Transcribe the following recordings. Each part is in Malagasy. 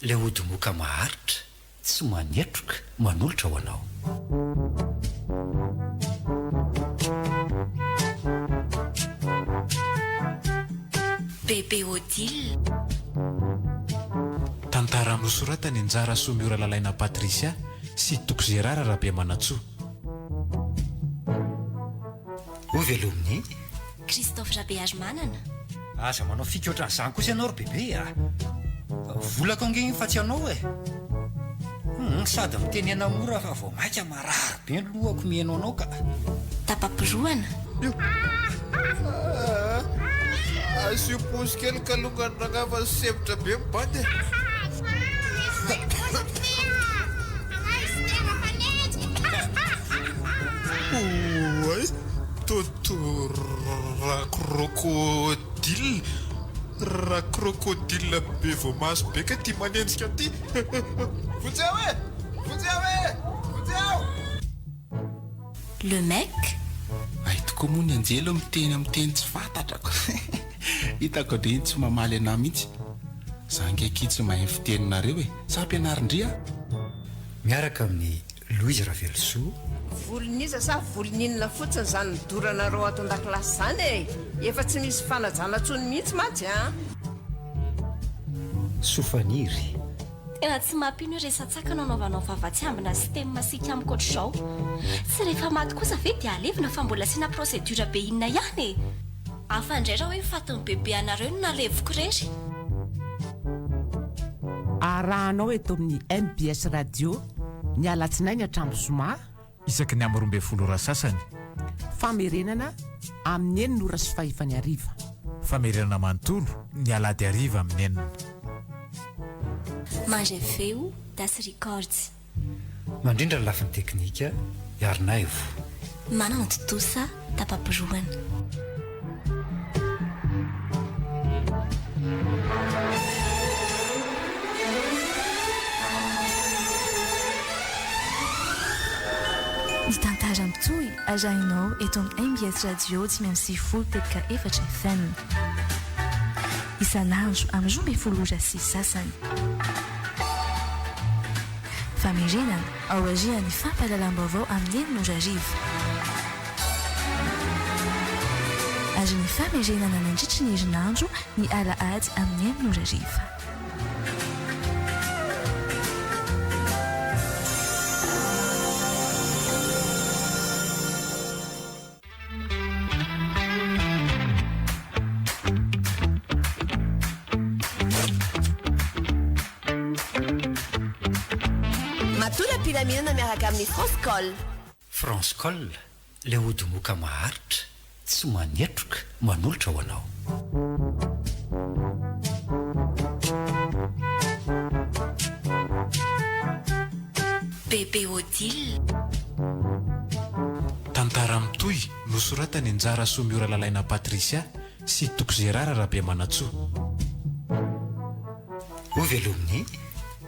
le odimoka maharitra tsy manetroka manolotra ho anao. Bebe Odile. Tantara nosoratany Anjara Somiora Lalaina Patrisia sy Toko Gérard Rabeamanatsoa. Ovelominy Christophe Rabeamanana. Aza manao fika ohatran'izany kosa ianao ry bebe a. Volako angeny fa tsy anao e. Sady miteny ana mora fa vao maika marary be ny lohako mihaino anao ka. Tapapiroana. Asio posy kely kalongany ragnafa sempotra be mibady. Oay, toto ra crocodile. Ra crocodile be vao maso be ka ty manenjika ty. Vojao e! Vojao e! Vojao! Le mec. Ay tokoa moa ny anjelo miteny tsy fantatrako. Hitako dia tsy mamaly anahy mihitsy. Za ngeky tsy mahay fiteninareo e. Sa ampianarin-dria? Miaraka amin'ny Louise Ravelsoa. Volon'iza sa voloninona fotsiny zany nidoranareo ato an-dakilasy zany e. Efa tsy misy fanajana tsony mihitsy mantsy a. Sofaniry. Tena tsy mampino resatsaka nanaovanao vavatsiambina sy teny masika amiko ohatr'izao. Tsy rehefa maty kosa ve dia alevina fa mbola sina procédure be inona ihany e. Afa indray raha hoe fatiny bebe anareo no nalevoko rery. Arahanao eto amin'ny MBS Radio ny alatsinainy hatramin'ny zoma Isaky ny amroambe folo ora sasany. famerenana amin'ny enin'ora sy fahefany ariva. Famerenana manontolo ny alady ariva amin'ny enina. Mange feo Das Records. Mandrindra ny lafiny teknika Yarnaivo. Manana totosa tapapiroana. Ny tantara mitohy arahinao eto amin'ny MBS Radio 96.4 FM. Isan'andro amin'ny 12 sy sasany. Famerenana ao arian'ny fampahalalam-baovao amin'ny enin'ora ariva. Ary ny famerenana nandritry ny herinandro ny alahady amin'ny enin'ora ariva. Mihinana miaraka amin'ny France Col. France Col, le odimoka maharitra tsy manetroka manolotra ho anao. Bebe Odile. Tantara mitohy nosoratany Anjara Somiora Lalaina Patrisia sy Toko Gérard Rabeamanatsoa. Ovelominy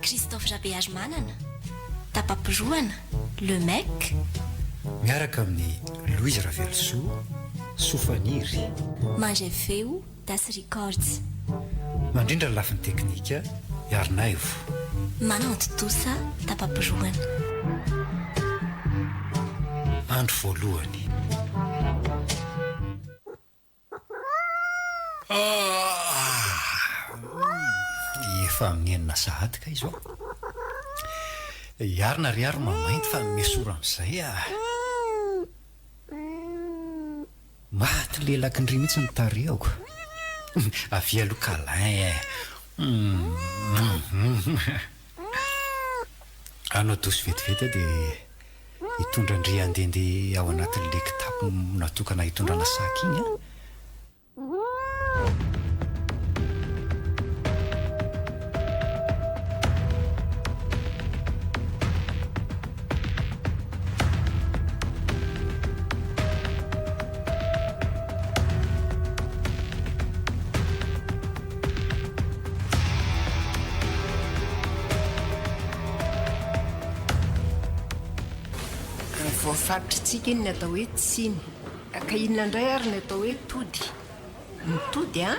Christophe Rabeamanana. Tapapiroana. Le mec. miaraka amin'ny Louise Ravelsoa. Sofaniry. Mange feo Das Records. Mandrindra ny lafiny teknika Yarnaivo. Manana totosa tapapiroana. Andro voalohany. Efa amin'ny enina sahady ka izy ao. Yarina ry ary mamainty fa mesora amin'izay a. Maty lelaky ndry mihitsy ny tariako. Avy aloha câlin. Anao dosy vetivety dia hitondra ndry andehandeha ao anatin'ilay kitapo natokana hitondrana saky iny a. Voafaritsika iny ny atao hoe tsiny. Ka inona indray ary ny atao hoe tody. Ny tody a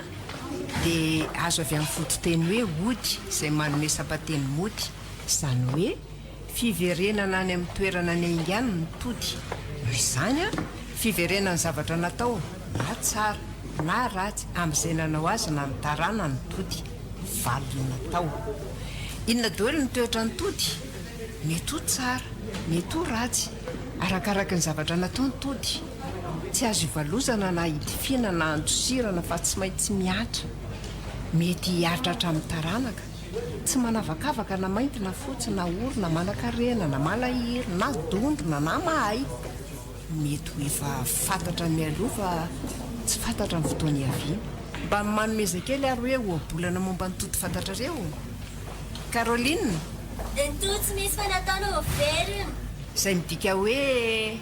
dia azo avy amin'ny fototeny hoe ody izay manome sapateny mody izany hoe fiverenana any amin'ny toerana ny aingany ny tody noho izany a fiverenany zavatra natao na tsara na ratsy amin'izay nanao azy na nitarana ny tody valony natao inona doely ny toetra ny tody mety ho tsara mety ho ratsy arakaraka ny zavatra natao ny tody tsy azo ivalozana na hidifina na andosirana fa tsy maintsy miatra mety hiatratra amin'ny taranaka tsy manavakavaka na mainty na fotsy na orona manankarena na malahiry na dondrona na mahay mety ho efa fantatra mialoha fa tsy fantatra ny fotoany aviana mba manomeza kely ary hoe oabolana momba ny tody fantatrareo Caroline totsy misy fanataonao verina izay midika hoe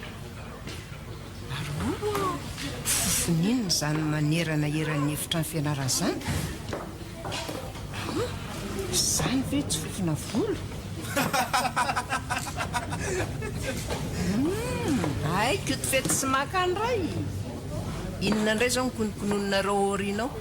fofoninona zany manerana eran'ny efitra ny fianarana zany zany ve tsy fofona volo ay koto fety sy makany ray inona indray zao nykonokonononareo orinao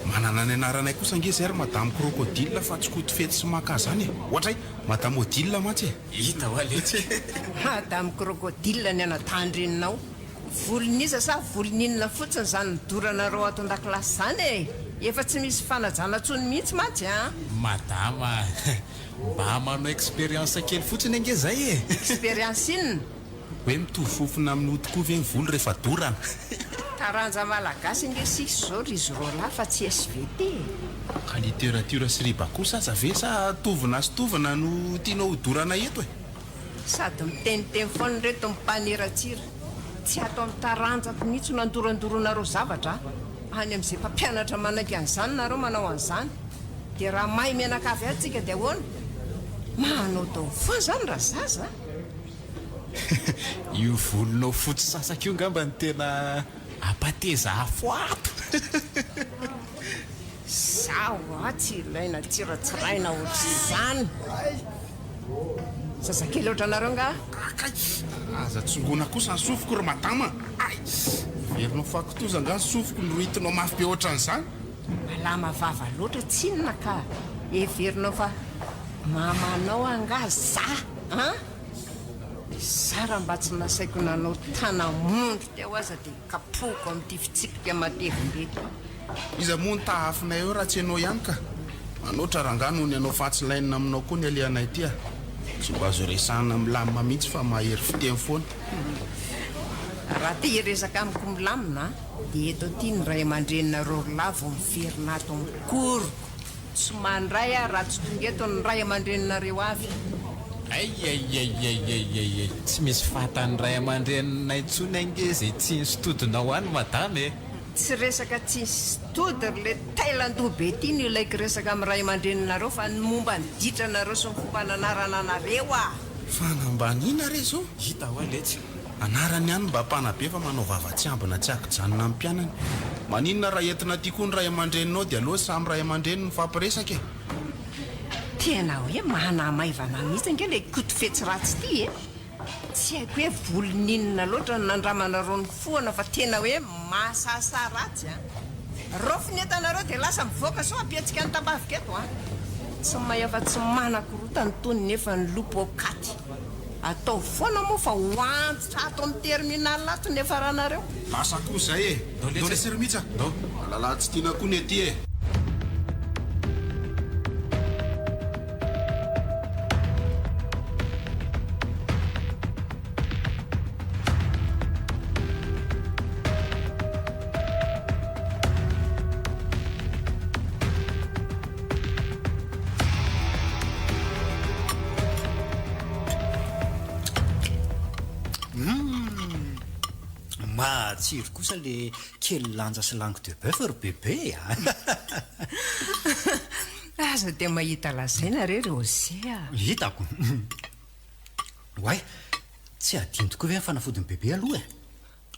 manana ny anaranay kosa angezy ary madame crocodile fa tsy koto fety sy maka zany e ohatray madame odile mantsy e hita ho aletsy madame crocodile ny anatandreninao volon'iza sa voloninona fotsiny zany nidoranareo ato an-dakilasy zany e efa tsy misy fanajana tsony mihitsy mantsy a madama mba manao expérience kely fotsiny ange zay e expérience inona hoe mitovy fofona amin'ny odikoa ve ny volo rehefa dorana taranja malagasy inge sisy zao ry izy roa lahy fa tsy SVT ka littérature sy riba kosa aza ve sa tovina sy tovina no tianao hodorana eto e sady miteniteny foana reto mimpanerantsira tsy ato amin'ny taranjako mihitsy no andorandoronareo zavatra any amin'izay mpampianatra manaiky an'izany nareo manao an'izany dia raha mahay mianakavy atsika dia ahoana manao dao foana zany raha zaza io volonao fotsy sasaka io ngamba ny tena apateza afo ato zaho a tsy ilaina tsiratsiraina ohatr'izany zazakely oatra anareo nga akay aza tsongona kosa ny sofiko ry madama ay verinao fakitoza nga ny sofiko no hitinao mafy be ohatran'izany malama vava loatra tsy inona ka everinao fa mamanao anga za a zara mba tsy nasaiko nanao tanamondro ty ao aza dia kapoko amin'ity fitsipika matevim-bety iza moa ny tahafinay eo raha tsy ianao ihany ka manoatra rangano ny anao fahatsilainina aminao koa ny alianay tya tsy mba azo resahana milamina mihitsy fa mahery fiteny foana raha te hiresaka amiko milamina dia eto ty ny ray aman-drenina rorolavo miverina ato mikoroko tsy mandray a raha tsy tonga eto ny ray aman-dreninareo avy ay tsy misy fahatany ray aman-dreninay ntsony ange zay tsy nsitodinao any madame e tsy resaka tsy nsitody ry le tailandoha be ty ny ilaiko resaka amin'ny ray aman-dreninareo fa ny momba ny ditranareo sy ny fomba nanarana anareo a fanambanina re zao hita ho aletsy anarany ihany mba mpanabe fa manao vavatsy ambina tsy akijanona amin'ny mpianany maninona raha entina ty koa ny ray aman-dreninao dia aloha samy ray aman-dreny ny fampiresaka e tena hoe manamaivana mihitsy ange le koto fetsy ratsy ty e tsy haiko hoe voloninona loatra ny nandramanareo ny foana fa tena hoe masasa ratsy a rofony etanareo dia lasa mivoaka so ampiatsika ny tabavika eto a tsy mahay afa tsy manakorotany tony nefa ny lopo okaty atao foana moa fa hoantitra ato amin'ny terminal ato nefa rahanareo lasa koa zay e dao lesery mihitsy dao alala tsy tiana koa ny ety e matsiro kosa le kely lanja sy langue de bœuf ry bebe aza dia mahita lazaina re rosea hitako oay tsy adiny tokoa ve ny fanafodiny bebe aloha e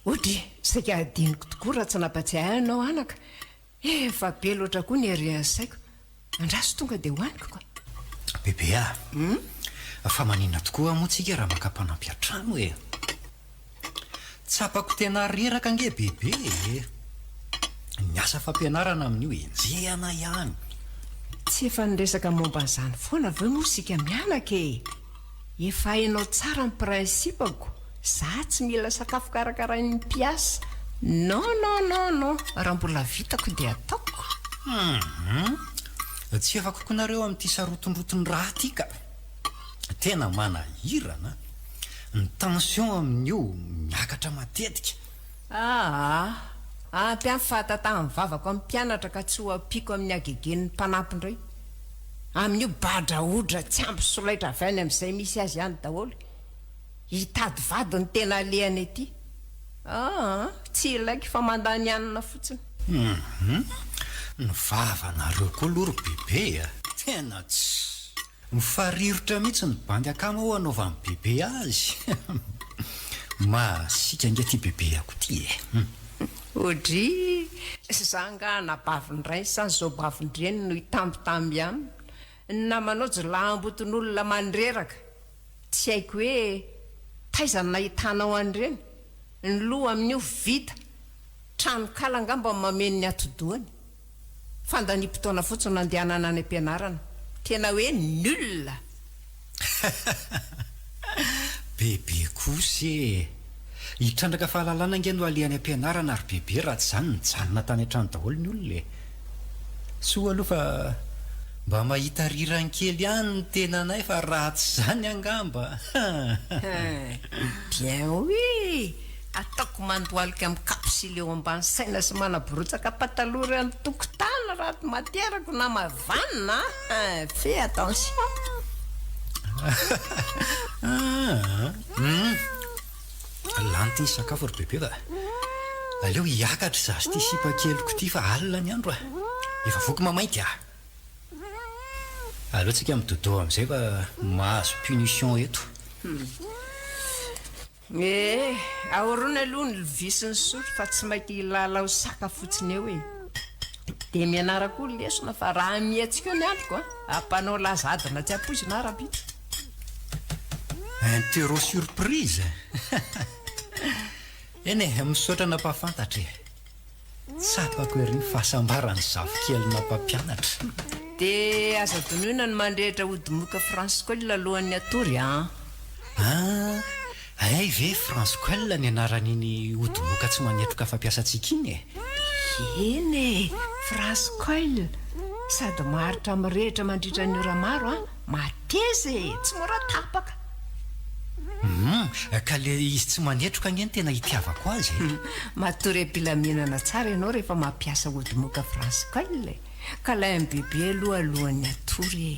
ohatra saika adiniko tokoa raha tsy nampatsiahy anao anaka efa be loatra koa ny ariansaiko andraso tonga dia hoaniko koa bebe fa maninona tokoa moa tsika raha makampanampy an-trano e tsapako tena reraka nge bebe. Ny asa fampianarana amin'io enjehana ihany. Tsy efa niresaka momba an'izany foana ve moa sika mianaka e. Efa hainao tsara ny prinsipako. Za tsy mila sakafo karakarain'ny mpiasa. Non. Raha mbola vitako dia ataoko. Tsy efa kokonareo amin'ity sarotondrotony raha ty ka. Tena manahirana. Ny tension amin'io miakatra matetika. Ampy amin'ny fahatatahany vavako amin'ny mpianatra ka tsy ho ampiko amin'ny agegen'ny mpanampindray. Amin'io badraodra tsy ampy solaitra avy any amin'izay misy azy ihany daholo. Hitady vady ny tena alehany ety. Tsy ilaiky fa mandany anina fotsiny. Ny vavanareo koa loro bebe tena tsy mifarirotra mihitsy ny bandy akama ho anaovany bebe azy. Masika nge ty bebe ako ty e. Odry zanga nabavindray sany zao bavindreny no hitambitamby aminy. Namanao jilamboton'olona mandreraka. Tsy haiko hoe taizany nahitanao an'ireny. Ny loha amin'io vita. Trano kalangamba mameno ny atodoany. Fandanimpotoana fotsiny nandehanana any ampianarana. Tena hoe nul. Bebe kosa hitrandraka fahalalana nge no alehany ampianarana ary bebe raha tsy zany nijanona tany an-trano daholo ny olona. Soa aloha fa mba mahita rirany kely ihany ny tenanay fa raha tsy zany angamba. Bien oui. Ataoko mandoalika amin'ny kapsily eo ambany saina sy manaborotsaka pataloha rany tokotana raha ty materako na mavanina. Fais attention. Lany ty sakafo ry bebe ka. Aleo hiakatra zazy ty sipa-keliko ty fa alina ny andro. Efa voky mamainty ah. Aleo tsika midodo amin'izay fa mahazo punition eto. Ahorona aloha ny levisy ny sotro fa tsy maiky ilala ho saka fotsiny eo e. Dia mianarako lesona fa raha mihatsika ny androko ampanao lazadina tsy apoizina arabita. Interro surprise. Eny misaotra nampahafantatra. Tsapako ery ny fahasambarany zafikely nampampianatra. Dia aza donona ny mandrehitra odimoka Francois alohan'ny atory Ay ve Francois ny anaran'iny odimoka tsy manetroka fampiasantsika iny e. Eny Francois sady maharitra mirehitra mandritra ny ora maro mateza tsy mora tapaka. Ka le izy tsy manetroka ngeny tena hitiavako azy. Matory ampilaminana tsara ianao rehefa mampiasa odimoka Francois ka lay amin'ny bebe alohan'ny atory.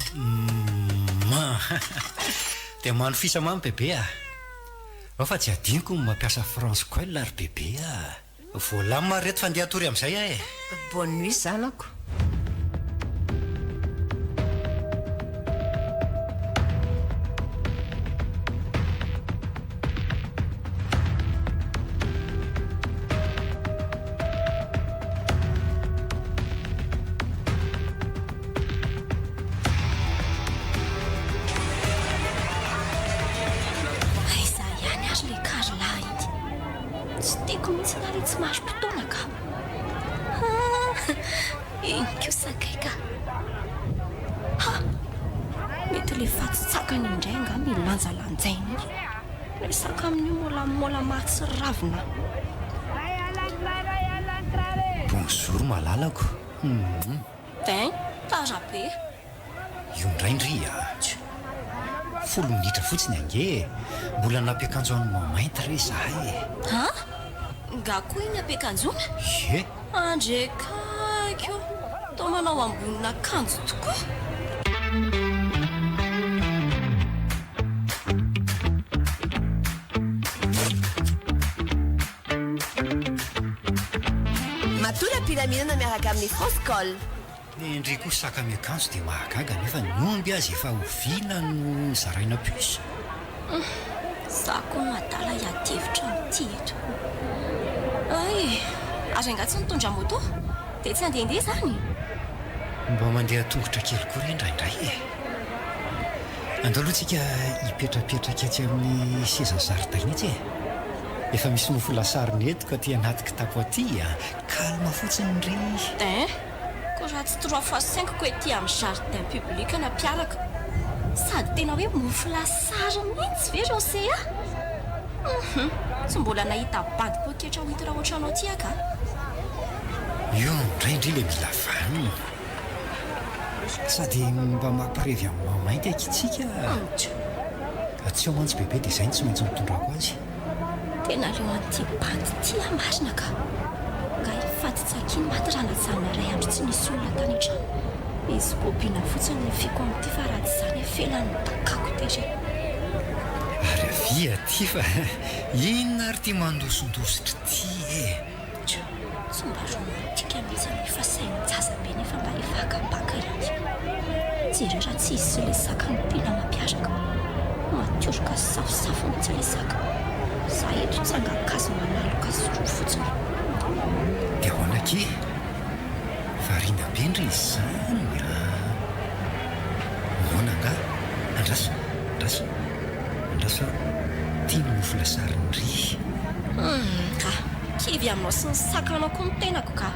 Dia manofisa mamy bebe fa tsy adiniko ny mampiasa Francois ry bebe voalamina reto fandeha atory amin'izay Bonne nuit zanako. Bonjour malalako. Tara be. Io indraindry folo minitra fotsiny ange mbola nampiakanjo any mamainty re zahay Nga koa iny ampiakanjona? Ye Andrekaiky tao manao ambonina akanjo tokoa. Pilaminana miaraka amin'ny Francois. Indri koa saka miakanjo dia mahagaga nefa ny omby azy efa oviana no zaraina plus. Za koa madala hiadevitra amin'ity eto. Aza angatsy nitondra moto dia tsy handehandeha zany. Mba mandeha tongotra kely koa re indraindray andao aloha tsika hipetrapetraka aty amin'ny seza zaridaina itsy efa misy mofo lasary netiko aty anaty kitapo aty kalma fotsiny ry ko raha tsy 3x5 ko ety amin'ny jardin public na mpiaraka sady tena hoe mofo lasary mihitsy ve Rosea tsy mbola nahita bady poketra ho hita raha ohatranao ty aka io indraindray le mila vanina sady mba mampirevy amin'ny mamainty akitsika tsy ao mantsy bebe dia izay ny tsy maintsy mitondrako azy tena leo an'ity bady ty marina ka nga hifatitsakiny maty raha najanona ray andro tsy nisy olona tany trano izy bobiana fotsiny ny fiko amin'ity fa raha tsy izany felany takako tery ary avia ty fa inona ary ty mandosondositra ty tsy mba romantika mihitsy fa sain-jazabe nefa mba hivakabaka ihany jery raha tsy izy le saka mipina mampiaraka matioroka safosafo mihitsy le saka za eto tsy angakazo manaloka sy roa fotsiny dia hoanake variana be ndry izy zany mona nga andrasa tia ny mofo lasarindry ka kivy aminao sy ny sakanao koa mitenako ka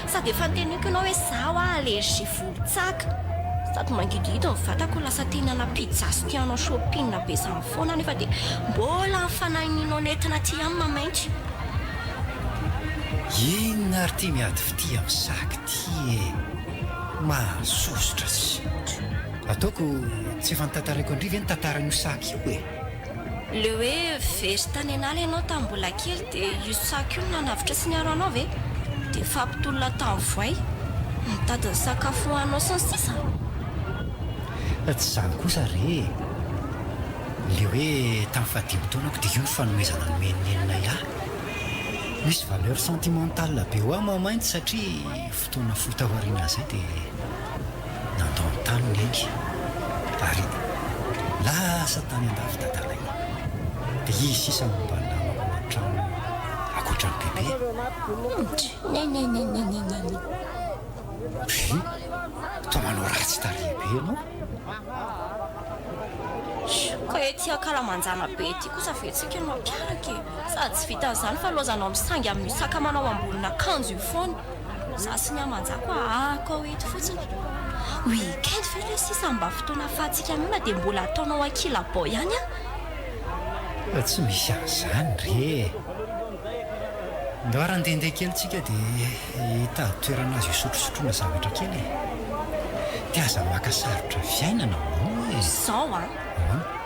sady efa nyteniko ianao hoe zaho allergie volontsaka sady mangidihito ny vatako lasa tenana pizza sy tianao shopping be izany foana nefa dia mbola nyfanahininao nentina ty amin'ny mamainty inona ary ty miady fity amin'ny saky ty mahasosotra sy ataoko tsy efa nitantarako andry ve ny tantaran'io saky io le hoe very tany anala ianao tamin'ny mbola kely dia io saky io nanavitra sy niaro anao ve dia fampitolona tamin'ny voay mitady ny sakafo hohanao sy ny sisa tsy izany kosa re le hoe tamin'ny fahadimy taonako dia io ny fanomezana nomenenina iaho misy valeur sentimentale be ho aho mamainty satria fotoana fotaoriana zay dia nandao ny taniny engy ary lasa tany andafy dadalay dia izy sisa mba namako antrano akoatrany bebe toa manao ratsy tarehibe ianao ka ety akalamanjana be ety kosa vetsika no mampiaraka sady tsy vitan'izany fa lozanao misangy amin'ny sakamanao ambonina akanjo io foana za sy ny amanjako ahako ao ety fotsiny weekend ve le sisa mba fotoana fahatsika mihona dia mbola ataonao akilabao ihany tsy misy an'izany re ndo ary andehandeha kely tsika dia hitady toerana azy isotrosotroana zavatra kely dia aza makasarotra fiainana moa zao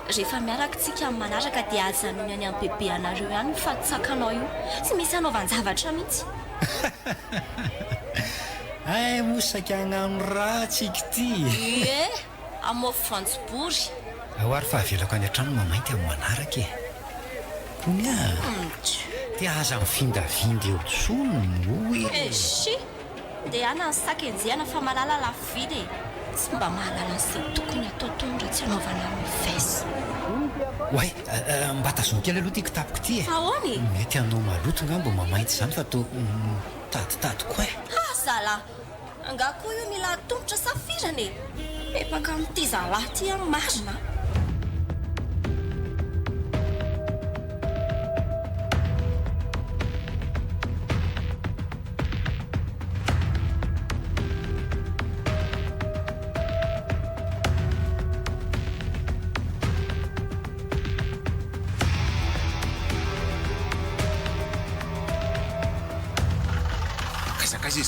rehefa miaraka tsika amin'ny manaraka dia azanony any amin'ny bebe anareo ihany mifatitsakanao io tsy misy anaovan-javatra mihitsy ay mosaka agnano ratsika ty amofo vanjobory ao ary fahavelako any an-trano mamainty amin'ny manaraka kony dia aza mivindavindy eo tsony sy dia ana ny sakenjehana fa malala lafividy tsy mba mahalala n'izay tokony atao tondra tsy anaovana amin'ny vesy oay mba tazony kely aloha ty kitapoko ty ahoany mety anao maloto nga mba mamainty izany fa to taditadiko zalahy angakoa io mila tongotra safirany epaka amin'ity zalahy ty amin'ny marina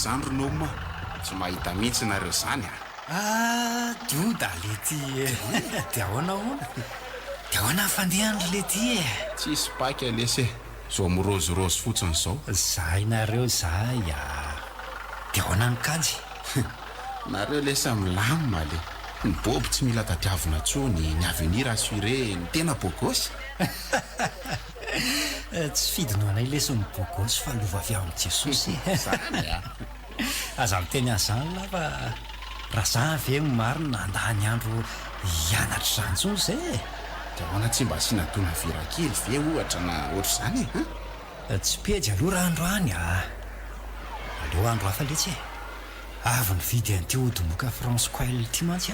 izany ronoma tsy mahita mihitsy nareo zany doda le ty dia ahoana hoana dia ahoana fandehanry le ty tsisy paky alesy zao mirozirosy fotsiny zao zay nareo zay dia ahoana ny kajy nareo lesa milamina le ny boby tsy mila tadiavina tsony ny avenir assuré ny tena bogosy tsy fidinao anay lesy ny bogosy fa lova avy amin'ny jesosy zany aza miteny an'izany la fa raha zany ve marina andany andro hianatra izany tsony zay dia hoana tsy mba asiana dona virakely ve ohatra na ohatr' izany tsy pejy aloha raha androany aleo andro hafa letsy avy ny vidy an'ity odimoka France Coel ty mantsy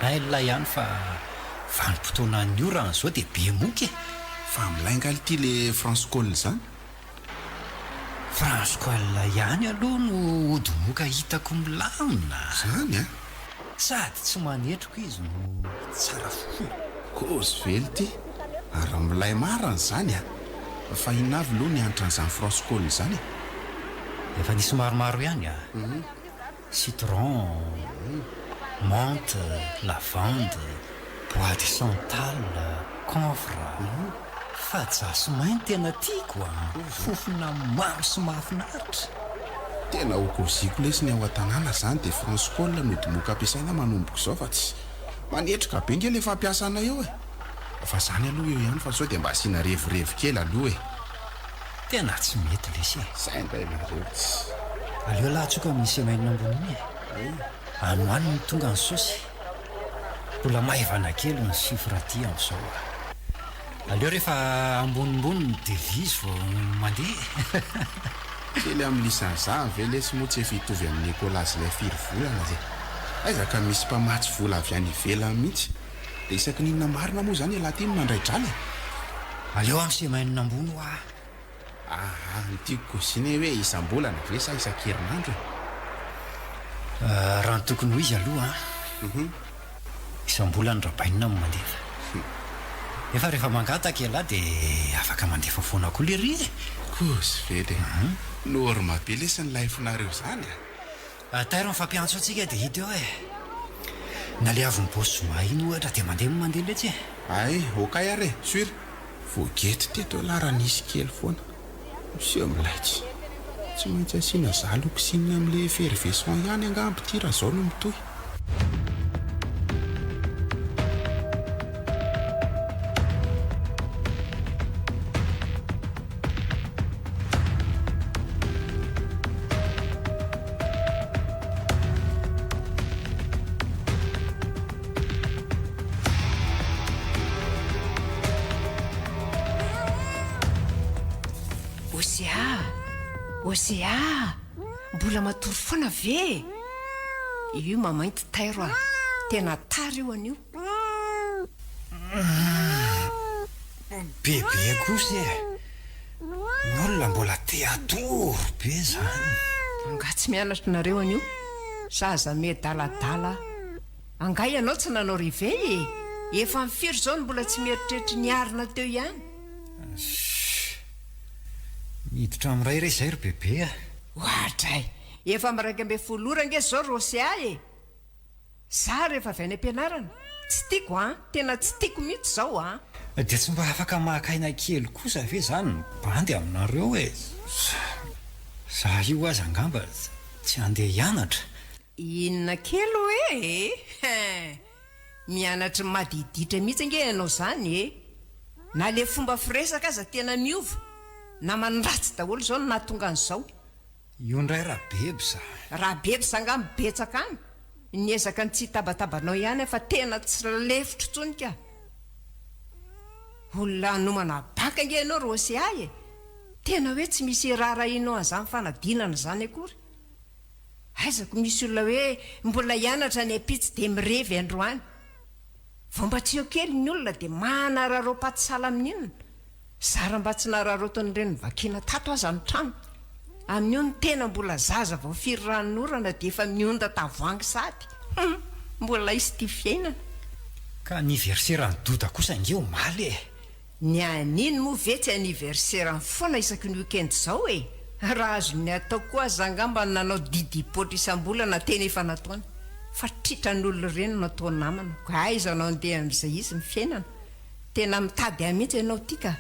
aila ihany fa vanim-potoana an'io raha n'izao dia be moky fa milaingaly ity le Francecolle zany. Francecolle ihany aloha no odimoka hitako milamina zany a sady tsy manetroko izy no tsara fo. kozy vely ty ary raha milay marany zany a fa inavy loha ny antran'izany Francecolle zany. Efa nisy maromaro ihany a citron, menthe, lavande, bois de santal, camphre. Fa jasmin tena tiako a, fofona maro sy mahafinaritra. Tena okoziko lesy ny ao an-tanàna zany dia Francecolle no dimoka ampiasaina manomboko izao fa tsy manetrika be nge le fampiasana eo fa zany aloha eo ihany fa sao dia mba asiana revirevy kely aloha Tena tsy mety lesy zay indray nareo tsy aleo lahatsoka misy amainina amboniny anoany ny tonga ny saosy mbola maivana kely ny sifra ty amin'izao aleo rehefa ambonimbony ny devise vao mandeha kely amin'lisan'izany ve lesy moa tsy efa hitovy amin'ny Nicolas ilay 4 volana zay aizaka misy mpamatsy vola avy any ivelany mihitsy dia isaky ninona marina moa zany alaty no mandray drala aleo amin'ny semaine ambony nytiako koziny hoe isam-bolana ve sa isan-kerinandro raha ny tokony ho izy aloha isam-bolana rabainina no mandefa efa rehefa mangataka ela dia afaka mandefa foana koa le ry kozy vely norma be lesy ny laifinareo zany tairo ny fampiantso atsika dia hita eo na le avy ny bosy zoma iny ohatra dia mandeha letsy ay okay ary suir voagety teto lara nisy kely foana sio milaitsy tsy maintsy asiana zaloko sinina amin'le ferveson ihany angamby ty raha zao no mitohy Osea, mbola matory foana ve io mamainty tairo tena tara io an'io bebe kosa n'olona mbola te atoro be zany nga tsy mianatra nareo an'io zaza medaladala anga ianao tsy nanao rivey efa mifiry zao no mbola tsy mieritreritra ny arina teo ihany miditra amin'ray ray zay ry bebe ohatray efa miraika ambe folora nge zao Rosea za rehefa avy any am-pianarana tsy tiako tena tsy tiako mihitsy zao dia tsy mba afaka mahakaina kely kosa ve zany bandy aminareo za io azy angamba tsy andeha hianatra inona kely hoe mianatra madiditra mihitsy nge ianao zany na le fomba firesaka aza tena miova na manratsy daholo zao no nahatonga an'izao io ndray raha beby sanga mibetsaka any niezaka ny tsy hitabatabanao ihany fa tena tsy lefitro tsonika olona anomana baka nge ianao Rosea tena hoe tsy misy raharahinao an'izany fanadinana zany akory aizako misy olona hoe mbola hianatra ny apitsy dia mirevy androany vao mba tsy eo kely ny olona dia manararao patisala amin'inona zara mba tsy nararoton'ireny vakina tato aza ny trano amin'io ny tena mbola zaza vao firy ranorana dia efa mionda tavoangy sady mbola izy ty fiainana ka aniversera ny doda kosa ngeo maly ny aniny moa ve tsy aniversera ny foana isaky ny weekend zao raha azo ny atao koa zangamba nanao didipotra isam-bolana tena efa nataony fa tritra n'olona ireny natao namana ko aizanao andeha amin'izay izy ny fiainana tena mitady amihitsy ianao tika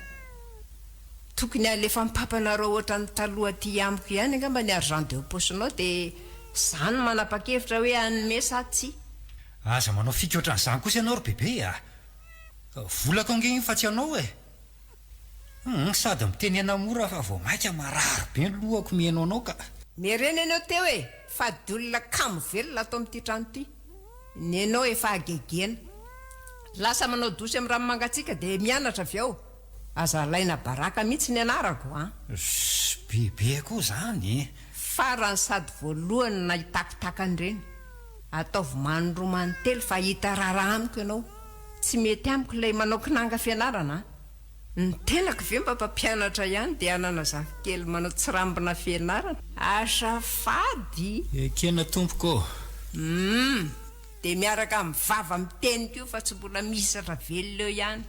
tokony alefa mipampanareo ohatra ny taloha ty amiko ihany angamba ny argent de posinao dia zany manapa-kevitra hoe anome sa tsy aza manao fika ohatran'izany kosa ianao ry bebe volako ange iny fa tsy anao sady miteny anamora fa vao maika marary be ny lohako mihainao anao ka mereny ianao teo fa dy olona kamo velona atao amin'ity trano ity ny ianao efa agegena lasa manao dosy amin'ny rano mangatsika dia mianatra avy ao aza laina baraka mihitsy ny anarako bebe koa zany farany sady voalohany na hitakotakan'ireny ataovy manoromanitelo fa hita rara amiko ianao tsy mety amiko ilay manao kinanga fianarana ny tenako ve mba mpampianatra ihany dia anana zafikely manao tsirambina fianarana asafady ekena tompoko dia miaraka amin'ny vava miteny ko fa tsy mbola misy ravelona eo ihany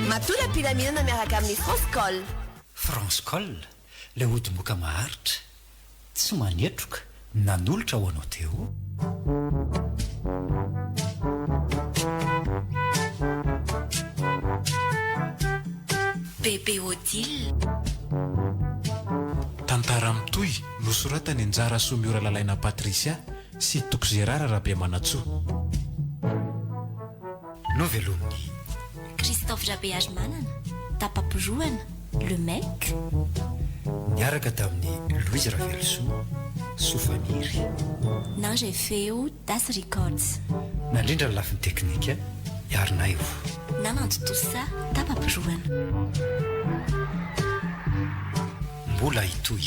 Matola piramidana miaraka amin'ny Francecol. Francecol ilay odi-moka maharitra tsy manetroka nanolotra ho anao teo. Bébé Odile. tantara mitoy nosoratany anjara somiora lalaina Patricia sy Toko Gérard Rabeamanatsoa. Novelomny Christophe Jabéage Manana, Tapapiroana, Le Mec. niaraka tamin'ny Louise Ravelsoa, Sofaniry. Nange Feo, Das Records. nandrindra ny lafiny teknika iarina io. Nananto Tosa, Tapapiroana. mbola hitoy